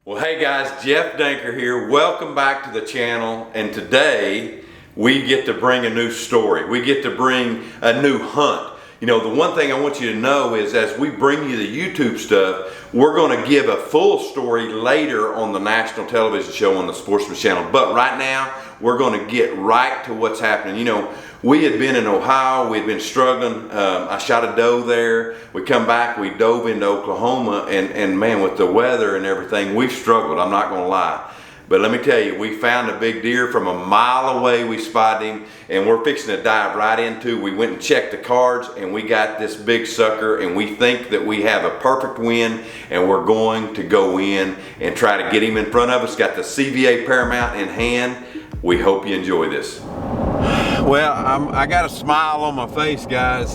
Well, hey guys, Jeff Danker here. Welcome back to the channel. And today we get to bring a new story. We get to bring a new hunt. You know, the one thing I want you to know is as we bring you the YouTube stuff, we're going to give a full story later on the national television show on the Sportsman's Channel. But right now, we're going to get right to what's happening. You know, we had been in Ohio, we had been struggling. I shot a doe there. We come back, we dove into Oklahoma, and man, with the weather and everything, we struggled, I'm not gonna lie. But let me tell you, we found a big deer from a mile away. We spotted him, and we're fixing to dive right into. We went and checked the cards, and we got this big sucker, and we think that we have a perfect win, and we're going to go in and try to get him in front of us. Got the CVA Paramount in hand. We hope you enjoy this. Well, I got a smile on my face, guys.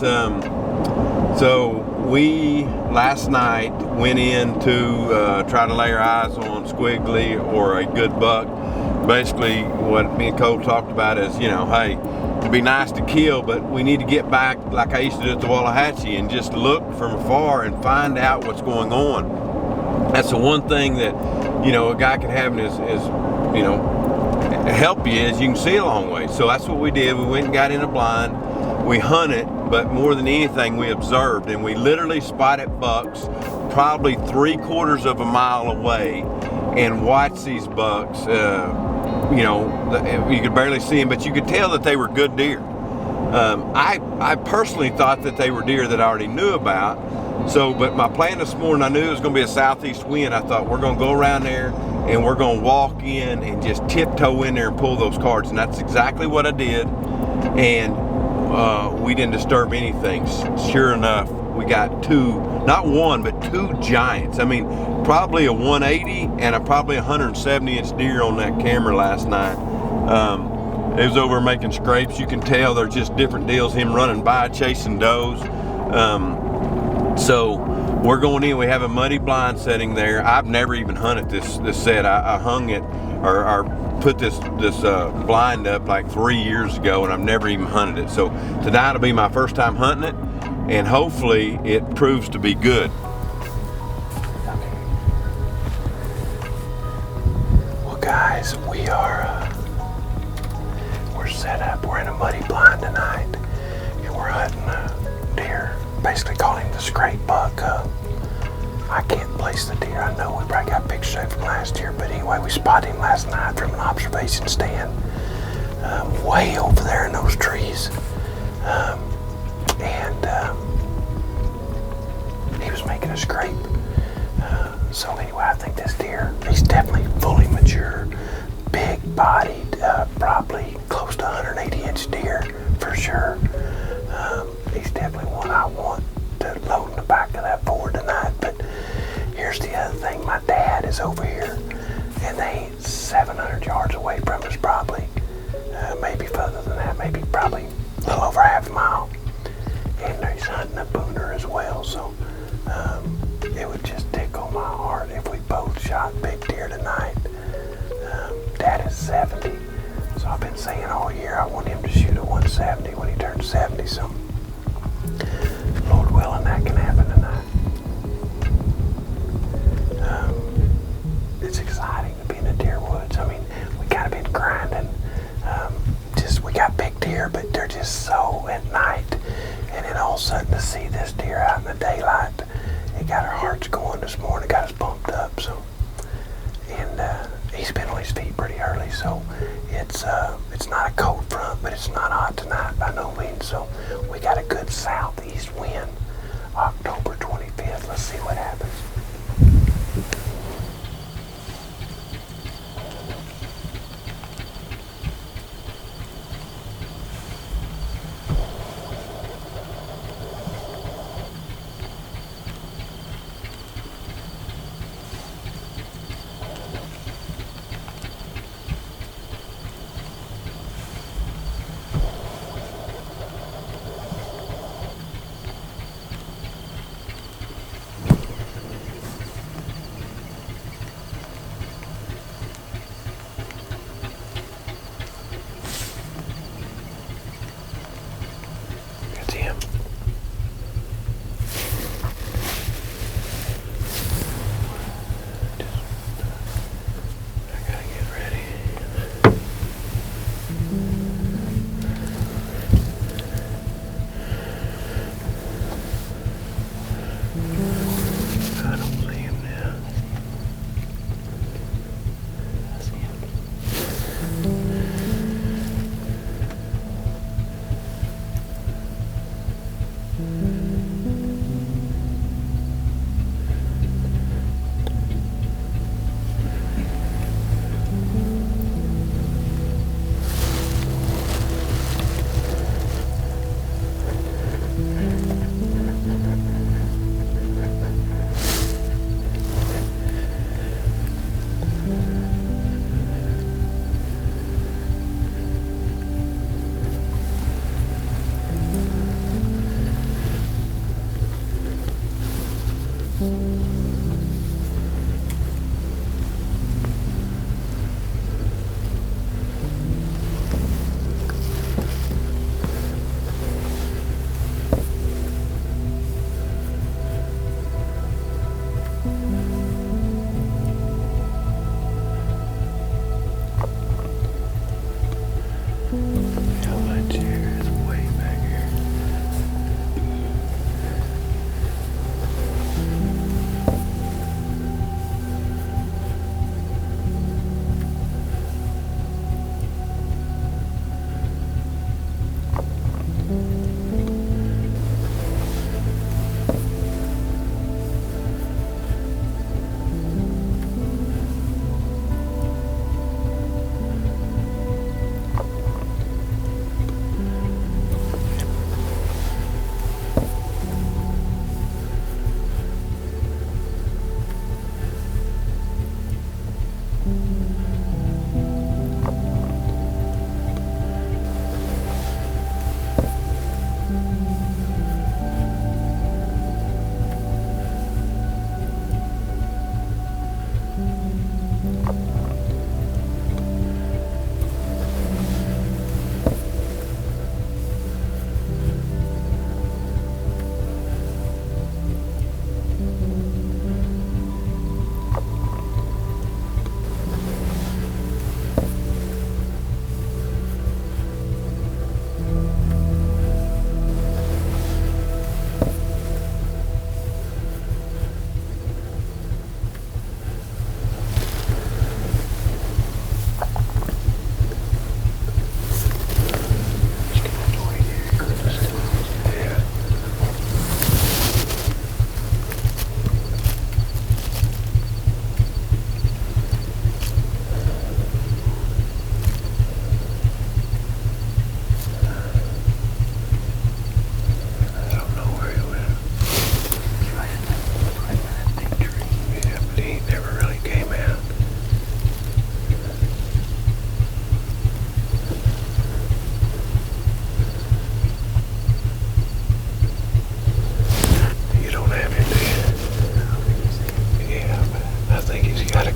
So we last night went in to try to lay our eyes on squiggly or a good buck. Basically, what me and Cole talked about is, you know, hey, it'd be nice to kill, but we need to get back like I used to do at the Wallahatchie and just look from afar and find out what's going on. That's the one thing that, you know, a guy can have in his you know, help you is you can see a long way. So that's what we did. We went and got in a blind. We hunted, but more than anything we observed, and we literally spotted bucks probably 3/4 of a mile away and watched these bucks. You know, you could barely see them, but you could tell that they were good deer. I personally thought that they were deer that I already knew about. So, but my plan this morning, I knew it was going to be a southeast wind. I thought we're going to go around there and we're going to walk in and just tiptoe in there and pull those cards. And that's exactly what I did. And we didn't disturb anything. Sure enough, we got two, not one, but two giants. I mean, probably a 180 and probably 170-inch deer on that camera last night. It was over making scrapes. You can tell they're just different deals. Him running by, chasing does. So we're going in. We have a muddy blind setting there. I've never even hunted this set. I hung it or put this blind up like 3 years ago, and I've never even hunted it. So tonight will be my first time hunting it, and hopefully it proves to be good. Well, guys, we're set up. We're in a muddy blind tonight, and we're hunting a deer. Basically call him the scrape buck. I can't place the deer. I know we probably got pictures of him from last year, but anyway, we spotted him last night from an observation stand way over there in those trees. And he was making a scrape. So anyway, I think this deer, he's definitely fully mature, big bodied, probably close to 180-inch deer for sure. He's definitely one I want to load in the back of that Ford tonight. But here's the other thing. My dad is over here, and they ain't 700 yards away from us probably. Maybe further than that, maybe probably a little over half a mile. And he's hunting a booner as well. So it would just tickle my heart if we both shot big deer tonight. Dad is 70. So I've been saying all year I want him to shoot a 170 when he turns 70. So Lord willing, that can happen tonight. It's exciting to be in the deer woods. I mean, we kind of been grinding. We got big deer, but they're just so at night. And then all of a sudden to see this deer out in the daylight, it got our hearts going this morning, got us pumped up. So, and he's been on his feet pretty early, so it's not a cold front, but it's not hot tonight by no means. So we got a good southeast wind, October 25th. Let's see what happens.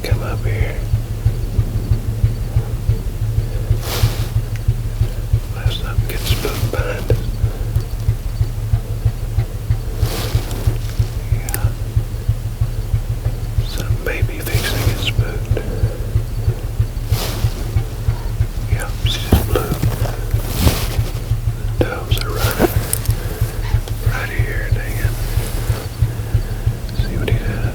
come up here. Unless something gets spooked behind us. Yeah. Something may be fixing to get spooked. Yep, she just blew. The doves are running. Right here, dang it. See what he does.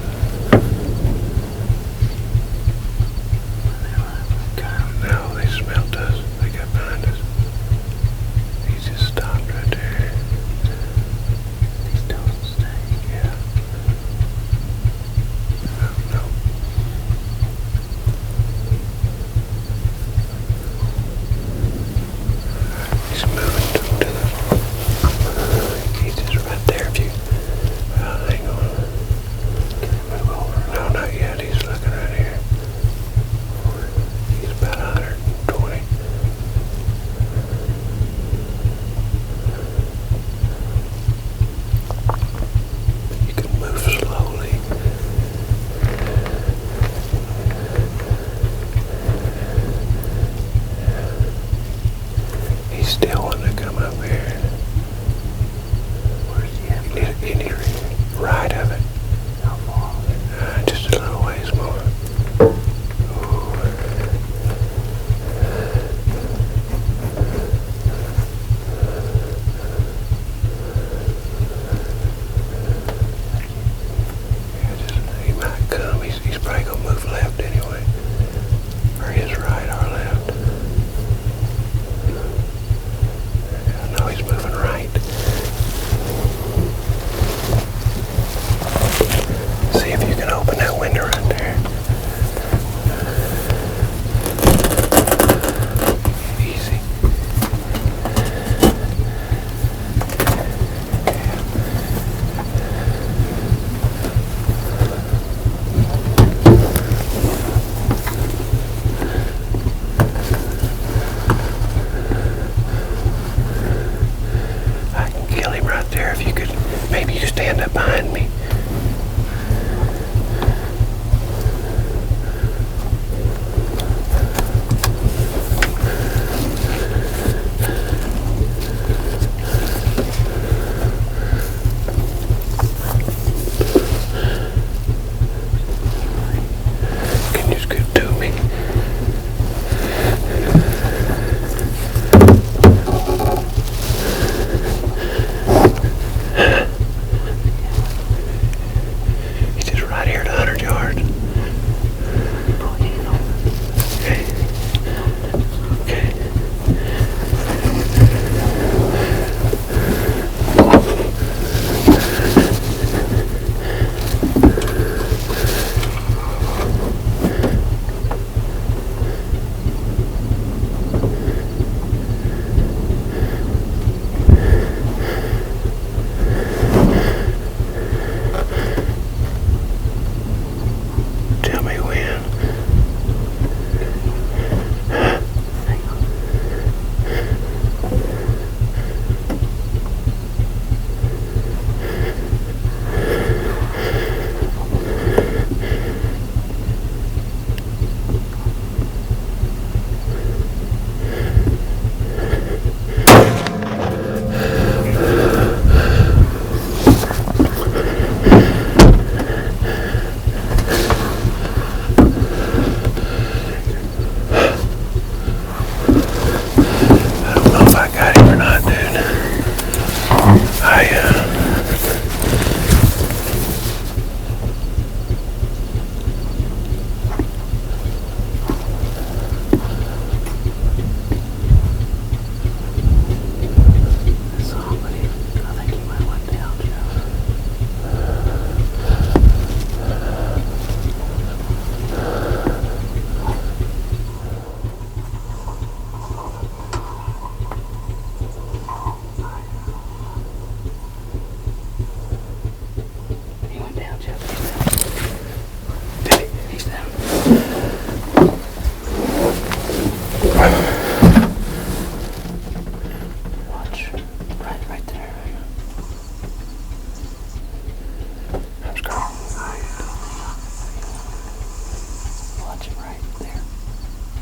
Watch it right there.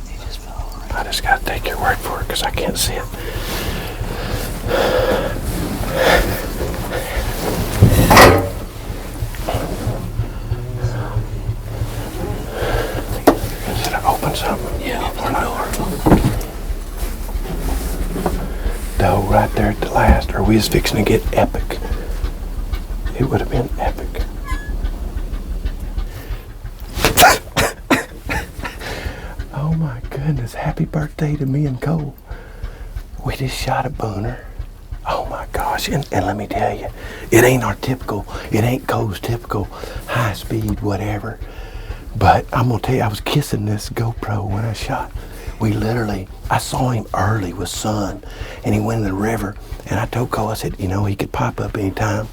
He just fell over. I just gotta take your word for it because I can't see it. Should I open something? Yeah, open the door. Doe right there at the last, or we was fixing to get epic. It would have been epic. Oh my goodness, happy birthday to me and Cole. We just shot a booner. Oh my gosh, and let me tell you, it ain't Cole's typical high speed whatever. But I'm gonna tell you, I was kissing this GoPro when I shot. I saw him early with sun, and he went in the river, and I told Cole, I said, he could pop up anytime.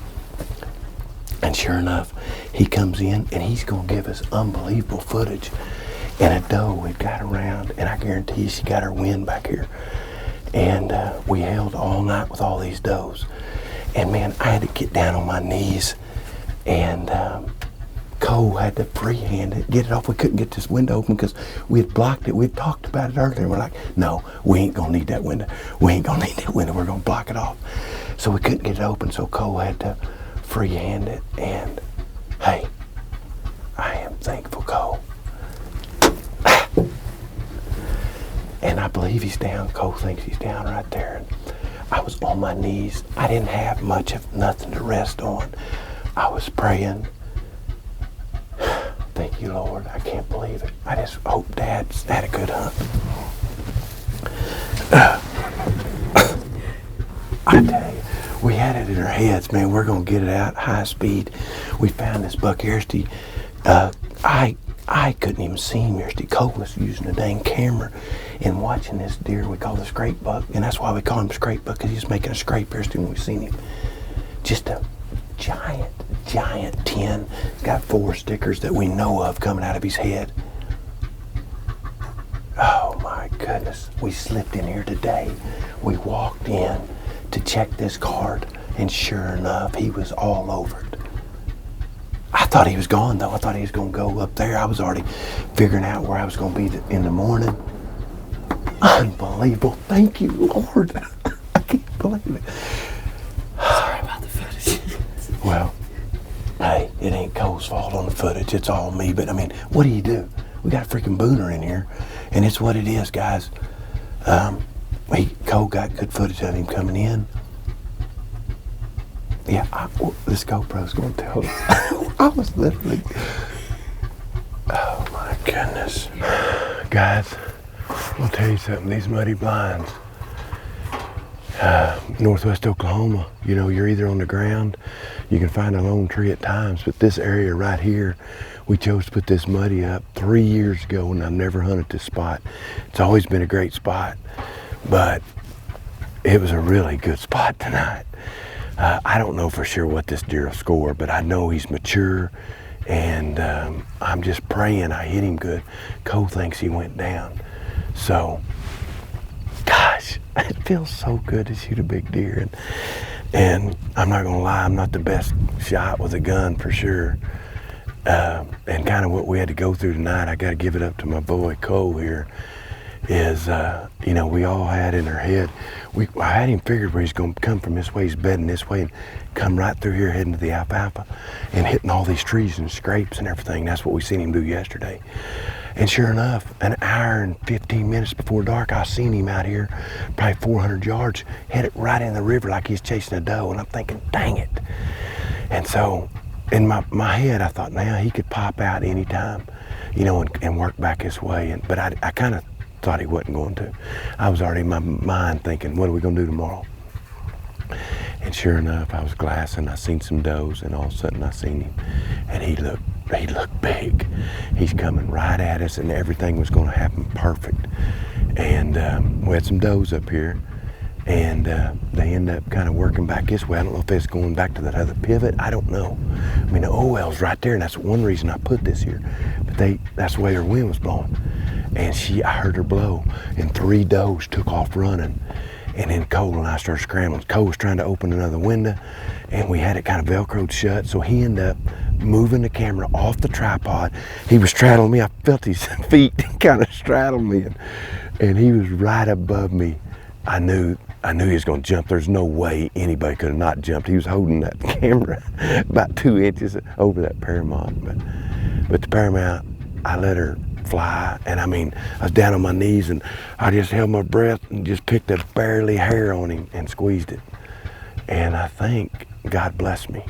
And sure enough, he comes in, and he's gonna give us unbelievable footage. And a doe we've got around, and I guarantee you she got her wind back here. And we held all night with all these does. And man, I had to get down on my knees, and Cole had to freehand it, get it off. We couldn't get this window open because we had blocked it. We had talked about it earlier. We're like, no, we ain't gonna need that window. We're gonna block it off. So we couldn't get it open, so Cole had to freehand it. And hey, I am thankful, Cole. And I believe he's down. Cole thinks he's down right there. And I was on my knees. I didn't have nothing to rest on. I was praying. Thank you, Lord. I can't believe it. I just hope Dad's had a good hunt. I tell you, we had it in our heads, man. We're going to get it out high speed. We found this buck yesterday. I couldn't even see him yesterday. Cole was using a dang camera and watching this deer we call the scrape buck. And that's why we call him scrape buck, because he's making a scrape yesterday when we seen him. Just a giant 10. Got 4 stickers that we know of coming out of his head. Oh my goodness. We slipped in here today. We walked in to check this card, and sure enough, he was all over it. I thought he was gone though. I thought he was going to go up there. I was already figuring out where I was going to be in the morning. Unbelievable. Thank you, Lord. I can't believe it. Sorry about the footage. Well, hey, it ain't Cole's fault on the footage. It's all me. But I mean, what do you do? We got a freaking booner in here, and it's what it is, guys. Cole got good footage of him coming in. Yeah, this GoPro's going to tell us. I was literally. Oh my goodness, guys! I'll tell you something. These muddy blinds. Northwest Oklahoma, you're either on the ground, you can find a lone tree at times, but this area right here, we chose to put this muddy up 3 years ago, and I've never hunted this spot. It's always been a great spot, but it was a really good spot tonight. I don't know for sure what this deer will score, but I know he's mature, and I'm just praying I hit him good. Cole thinks he went down, so gosh, it feels so good to shoot a big deer. And I'm not gonna lie, I'm not the best shot with a gun for sure. And kind of what we had to go through tonight, I gotta give it up to my boy Cole here, is we all had in our head, I had him figured where he's gonna come from this way, he's bedding this way and come right through here heading to the alfalfa and hitting all these trees and scrapes and everything. That's what we seen him do yesterday. And sure enough, an hour and 15 minutes before dark, I seen him out here, probably 400 yards, headed right in the river like he's chasing a doe. And I'm thinking, dang it. And so in my head, I thought, now he could pop out anytime, and work back his way. But I kind of thought he wasn't going to. I was already in my mind thinking, what are we going to do tomorrow? And sure enough, I was glassing. I seen some does, and all of a sudden I seen him, and he looked big. He's coming right at us, and everything was going to happen perfect. And we had some does up here, and they end up kind of working back this way. I don't know if it's going back to that other pivot. I don't know. I mean, the OL's right there, and that's one reason I put this here. But that's the way her wind was blowing. And I heard her blow, and 3 does took off running. And then Cole and I started scrambling. Cole was trying to open another window, and we had it kind of Velcroed shut, so he ended up moving the camera off the tripod. He was straddling me. I felt his feet kind of straddle me, and he was right above me. I knew he was going to jump. There's no way anybody could have not jumped. He was holding that camera about 2 inches over that Paramount. But the Paramount, I let her fly, and I mean, I was down on my knees, and I just held my breath and just picked a barely hair on him and squeezed it. And I think God blessed me.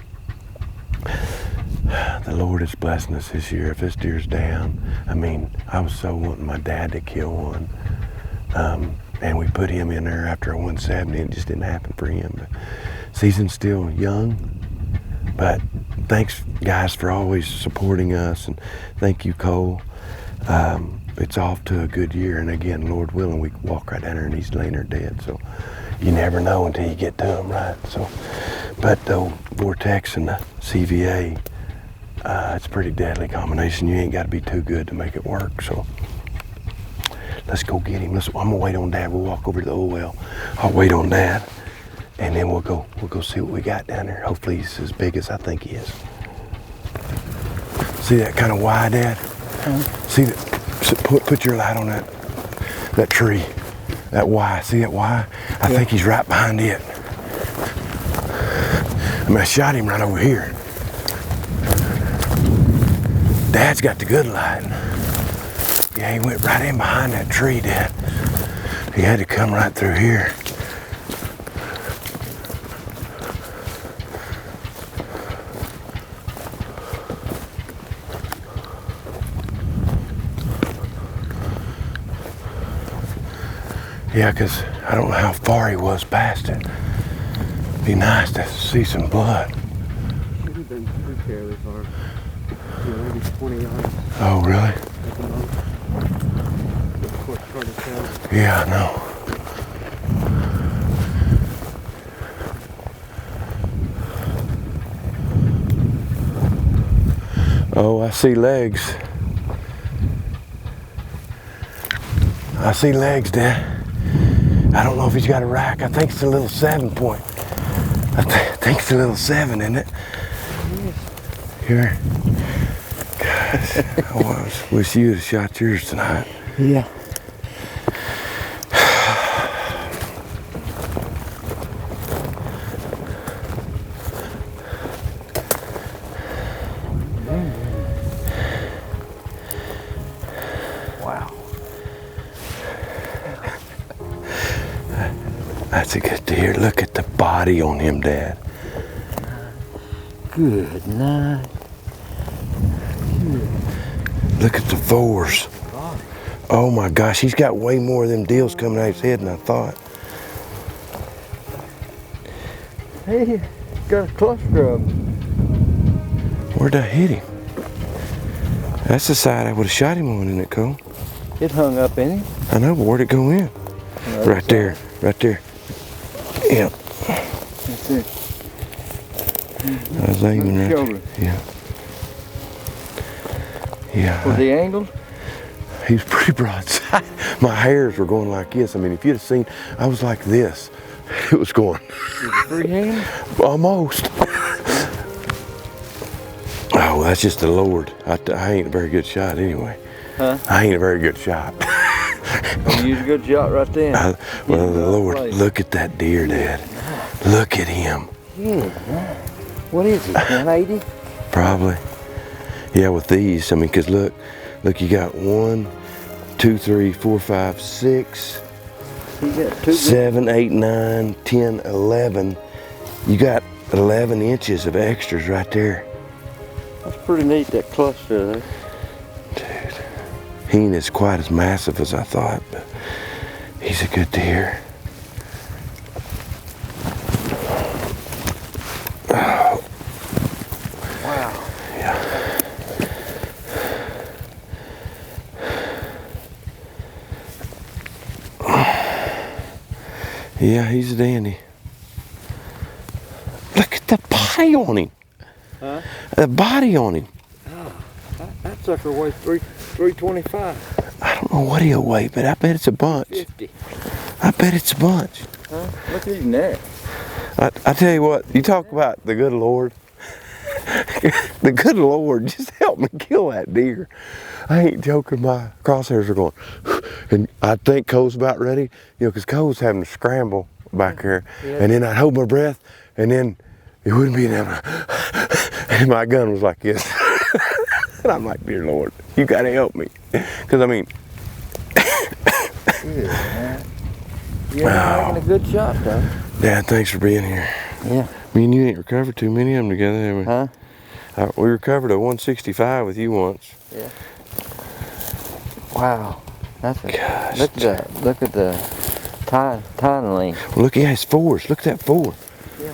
The Lord is blessing us this year. If this deer's down, I mean, I was so wanting my dad to kill one. And we put him in there after a 170. It just didn't happen for him. But season's still young. But thanks, guys, for always supporting us. And thank you, Cole. It's off to a good year. And again, Lord willing, we can walk right down there and he's laying there dead. So you never know until you get to him, right? So, but the Vortex and the CVA, it's a pretty deadly combination. You ain't got to be too good to make it work. So let's go get him. I'm gonna wait on Dad. We'll walk over to the oil well. I'll wait on Dad, and then we'll go see what we got down there. Hopefully he's as big as I think he is. See that kind of Y, Dad? See that? Put your light on that tree. That Y. See that Y? I think he's right behind it. I mean, I shot him right over here. Dad's got the good light. Yeah, he went right in behind that tree, Dad. He had to come right through here. Yeah, because I don't know how far he was past it. Be nice to see some blood. He's been fairly far. Maybe 20 yards. Oh, really? Of course, hard to tell. Yeah, I know. Oh, I see legs. I see legs, Dad. I don't know if he's got a rack. I think it's a little 7-point. I think it's a little 7, isn't it? Here. Gosh, I wish you had shot yours tonight. Yeah. Wow. That's a good deer. Look at the body on him, Dad. Good night. Look at the fours. Oh my gosh, he's got way more of them deals coming out of his head than I thought. Hey, got a cluster of them. Where'd I hit him? That's the side I would have shot him on, isn't it, Cole? It hung up in him. I know, but where'd it go in? Right there, right there. Yeah, That's it. I was aiming right Shoulder. there. Yeah. Yeah. Was he angled? He was pretty broadside. My hairs were going like this. I mean, if you'd have seen, I was like this. It was going. Was it freehand? Almost. Oh, that's just the Lord. I ain't a very good shot anyway. Huh? I ain't a very good shot. You used a good shot right there. Well, the Lord, look at that deer, Dad. Look at him. Yeah. What is it? 180? Probably. Yeah, with these, I mean, because look, you got 1, 2, 3, 4, 5, 6, He got 2. 7, 8, 9, 10, 11. You got 11 inches of extras right there. That's pretty neat, that cluster there. Dude, he ain't as quite as massive as I thought, but he's a good deer. Oh. Wow. Yeah. Yeah, he's a dandy. Look at the body on him. Huh? The body on him. That sucker weighs 325. I don't know what he'll weigh, but I bet it's a bunch. 50. I bet it's a bunch. Huh? Look at his neck. I tell you what, you talk about the good Lord. The good Lord, just help me kill that deer. I ain't joking, my crosshairs are going. And I think Cole's about ready, you know, because Cole's having to scramble back there. Yeah. And then I'd hold my breath, and then it wouldn't be enough. And my gun was like this. And I'm like, dear Lord, you gotta help me. Because I mean, Good, man. You're making a good shot, though. Dad, thanks for being here. Yeah. Me and you ain't recovered too many of them together, have we? Huh? We recovered a 165 with you once. Yeah. Wow. That's a Gosh. look at the time length. Well, look, yeah, it's fours. Look at that 4. Yeah.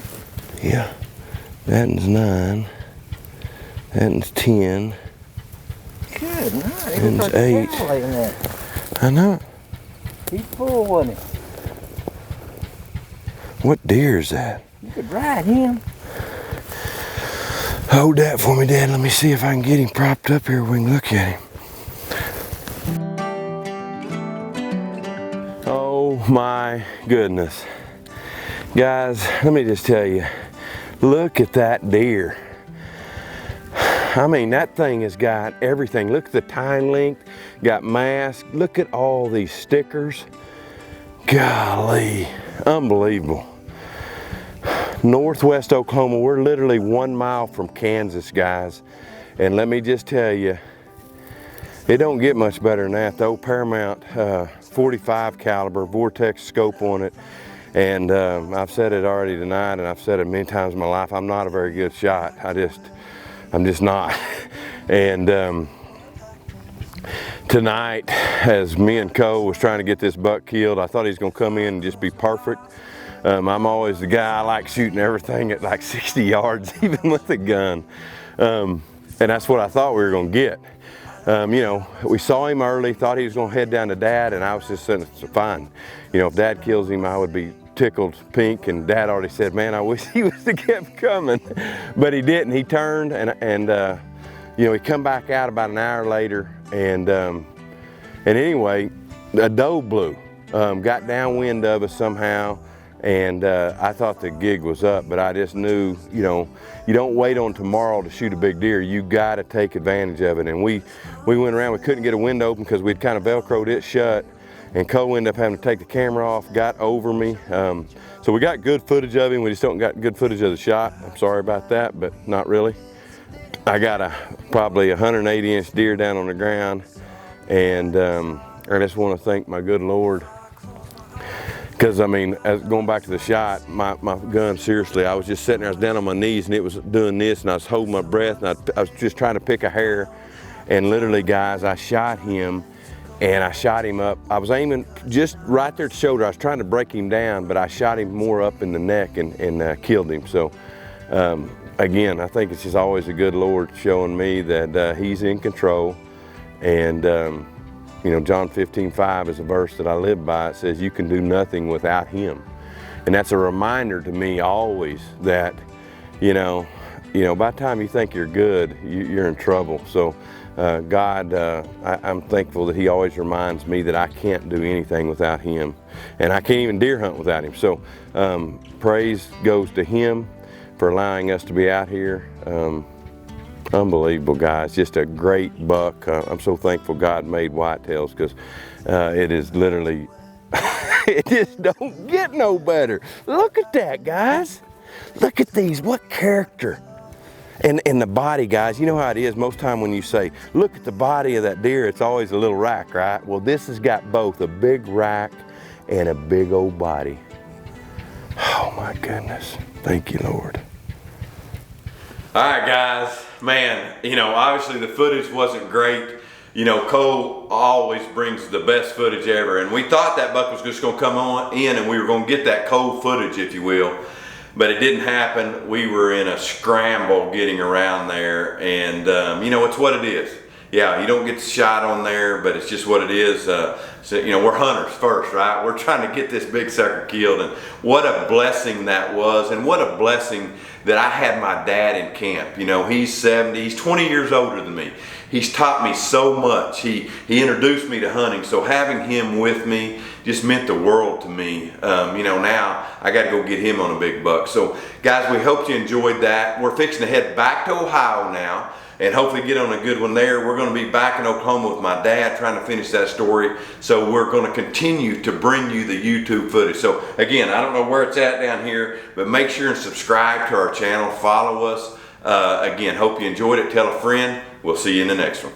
Yeah. That one's 9. That one's 10. Good night. And it's 8. That. I know. He's full, wasn't he? What deer is that? You could ride him. Hold that for me, Dad. Let me see if I can get him propped up here where we can look at him. Oh my goodness. Guys, let me just tell you, look at that deer. I mean, that thing has got everything. Look at the tine length, got mask. Look at all these stickers. Golly, unbelievable. Northwest Oklahoma, we're literally 1 mile from Kansas, guys. And let me just tell you, it don't get much better than that. The old Paramount 45 caliber Vortex scope on it. And I've said it already tonight, and I've said it many times in my life, I'm not a very good shot. I'm just not. And tonight, as me and Cole was trying to get this buck killed, I thought he was gonna come in and just be perfect. I'm always the guy, I like shooting everything at like 60 yards, even with a gun. And that's what I thought we were gonna get. You know, we saw him early, thought he was gonna head down to Dad, and I was just saying, it's fine. You know, if Dad kills him, I would be tickled pink, and Dad already said, man, I wish he was to kept coming. But he didn't. He turned, and you know, he come back out about an hour later, and anyway, a doe blew, got downwind of us somehow, and I thought the gig was up, but I just knew, you know, you don't wait on tomorrow to shoot a big deer. You got to take advantage of it. And we went around, we couldn't get a window open because we'd kind of Velcroed it shut. And Cole ended up having to take the camera off, got over me. So we got good footage of him. We just don't got good footage of the shot. I'm sorry about that, but not really. I got probably 180-inch deer down on the ground. And I just want to thank my good Lord. Because I mean, going back to the shot, my gun, seriously, I was just sitting there, I was down on my knees, and it was doing this, and I was holding my breath, and I was just trying to pick a hair. And literally, guys, I shot him. And I shot him up. I was aiming just right there at the shoulder. I was trying to break him down, but I shot him more up in the neck and killed him. So again, I think it's just always a good Lord showing me that he's in control. And you know, John 15:5 is a verse that I live by. It says, you can do nothing without him. And that's a reminder to me always that, you know, by the time you think you're good, you're in trouble. So God, I'm thankful that he always reminds me that I can't do anything without him. And I can't even deer hunt without him. So praise goes to him for allowing us to be out here. Unbelievable, guys. Just a great buck. I'm so thankful God made whitetails, because it is literally, it just don't get no better. Look at that, guys. Look at these, what character. And the body, guys, you know how it is most time when you say, look at the body of that deer, it's always a little rack, right? Well, this has got both a big rack and a big old body. Oh my goodness. Thank you, Lord. All right, guys, man, you know, obviously the footage wasn't great. You know, Cole always brings the best footage ever, and we thought that buck was just gonna come on in and we were gonna get that Cole footage, if you will. But it didn't happen. We were in a scramble getting around there, and you know, it's what it is. yeah, you don't get shot on there, but it's just what it is. So, you know, we're hunters first, right? We're trying to get this big sucker killed, and what a blessing that was, and what a blessing that I had my dad in camp. You know, he's 70, he's 20 years older than me. He's taught me so much. He introduced me to hunting, so having him with me just meant the world to me. You know, now I got to go get him on a big buck. So guys, we hope you enjoyed that. We're fixing to head back to Ohio now and hopefully get on a good one there. We're going to be back in Oklahoma with my dad trying to finish that story. So we're going to continue to bring you the YouTube footage. So again, I don't know where it's at down here, but make sure and subscribe to our channel. Follow us. Again, hope you enjoyed it. Tell a friend. We'll see you in the next one.